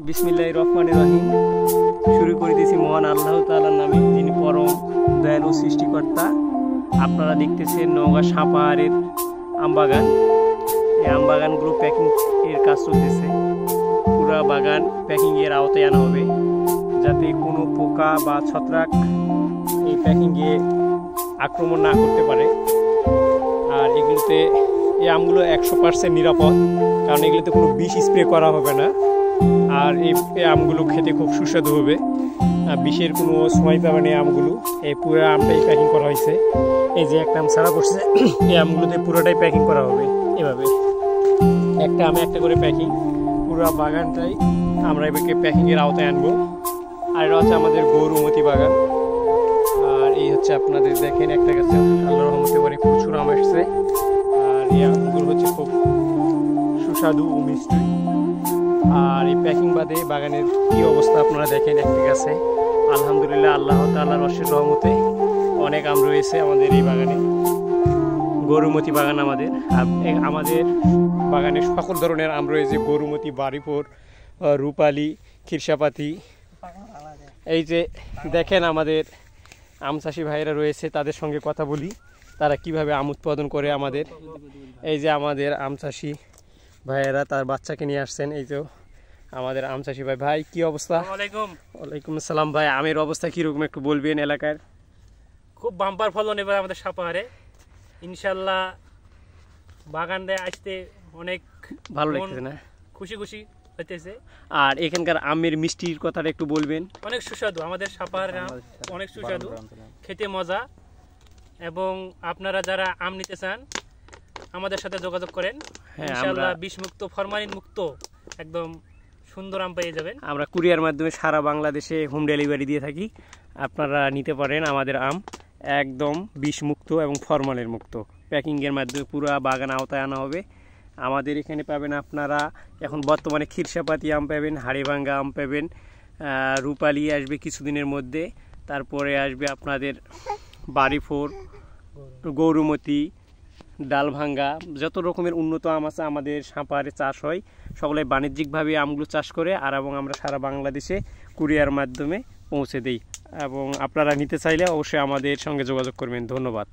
বিসমিল্লাহির রহমানির রহিম। শুরু করে দিয়েছি মহান আল্লাহ তাআলার নামে, যিনি পরম দয়ালু সৃষ্টিকর্তা। আপনারা দেখতেছেন নওগাঁ সাপাহারের আমবাগান। এই আমবাগানগুলো প্যাকিং এর কাজ চলতেছে। পুরা বাগান প্যাকিং এর আওতায় আনা হবে, যাতে কোনো পোকা বা ছত্রাক এই প্যাকিংয়ে আক্রমণ না করতে পারে। আর এগুলোতে এই আমগুলো 100% নিরাপদ, কারণ এগুলোতে কোনো বিষ স্প্রে করা হবে না। আর এই আমগুলো খেতে খুব সুস্বাদু হবে, বিষের কোনো সময় পাবে না। আমগুলো এই পুরো আমটাই প্যাকিং করা হয়েছে। এই যে একটা আম ছাড়া পড়ছে, এই আমগুলোতে পুরোটাই প্যাকিং করা হবে এভাবে, একটা আমে একটা করে প্যাকিং। পুরো বাগানটাই আমরা এবারে প্যাকিংয়ের আওতায় আনবো। আর এটা হচ্ছে আমাদের গৌরমতি বাগান। আর এই হচ্ছে আপনাদের দেখেন একটা গাছে আল্লাহর রহমতে করে প্রচুর আম আসছে। আর এই আমগুলো হচ্ছে খুব সুস্বাদু ও মিষ্টি। আর এই প্যাকিং বাদে বাগানের কী অবস্থা আপনারা দেখেন। একটা গাছে আলহামদুলিল্লাহ আল্লাহ তাআলার অশেষ রহমতে অনেক আম রয়েছে আমাদের এই বাগানে। গৌরমতি বাগান আমাদের। আমাদের বাগানে সকল ধরনের আম রয়েছে, গৌরমতি, বাড়িপুর, রূপালী, খিরসাপাতি। এই যে দেখেন আমাদের আম চাষি ভাইয়েরা রয়েছে, তাদের সঙ্গে কথা বলি তারা কিভাবে আম উৎপাদন করে আমাদের। এই যে আমাদের আম চাষি ভাইয়েরা তার বাচ্চাকে নিয়ে আসছেন। এই তো আমাদের আম চাষি ভাই। ভাই কি অবস্থা? ওয়ালাইকুম আসসালাম। ভাই আমের অবস্থা কিরকম একটু বলবেন? এলাকার খুব বাম্পার ফলন এবার আমাদের সাপাহারে, ইনশাল্লাহ বাগানে আসতে অনেক ভালো লাগতেছে না? খুশি হইতেছে। আর এখানকার আমের মিষ্টির কথাটা একটু বলবেন। অনেক সুস্বাদু আমাদের সাপাহারের আম, অনেক সুস্বাদু, খেতে মজা। এবং আপনারা যারা আম নিতে চান আমাদের সাথে যোগাযোগ করেন, ইনশাআল্লাহ বিষমুক্ত, ফরমালিন মুক্ত একদম সুন্দর আম পেয়ে যাবেন। আমরা কুরিয়ার মাধ্যমে সারা বাংলাদেশে হোম ডেলিভারি দিয়ে থাকি। আপনারা নিতে পারেন আমাদের আম, একদম বিষমুক্ত এবং ফরমালিন মুক্ত। প্যাকিংয়ের মাধ্যমে পুরো বাগান আওতায় আনা হবে। আমাদের এখানে পাবেন আপনারা এখন বর্তমানে খিরসাপাতি আম পাবেন, হাড়িভাঙ্গা আম পাবেন, রূপালী আসবে কিছুদিনের মধ্যে। তারপরে আসবে আপনাদের বাড়িফোর, গৌরমতি, ডালভাঙ্গা, যত রকমের উন্নত আম আছে আমাদের সাপাহারে চাষ হয়। সকলে বাণিজ্যিকভাবে আমগুলো চাষ করে, আর এবং আমরা সারা বাংলাদেশে কুরিয়ার মাধ্যমে পৌঁছে দিই। এবং আপনারা নিতে চাইলে অবশ্যই আমাদের সঙ্গে যোগাযোগ করবেন। ধন্যবাদ।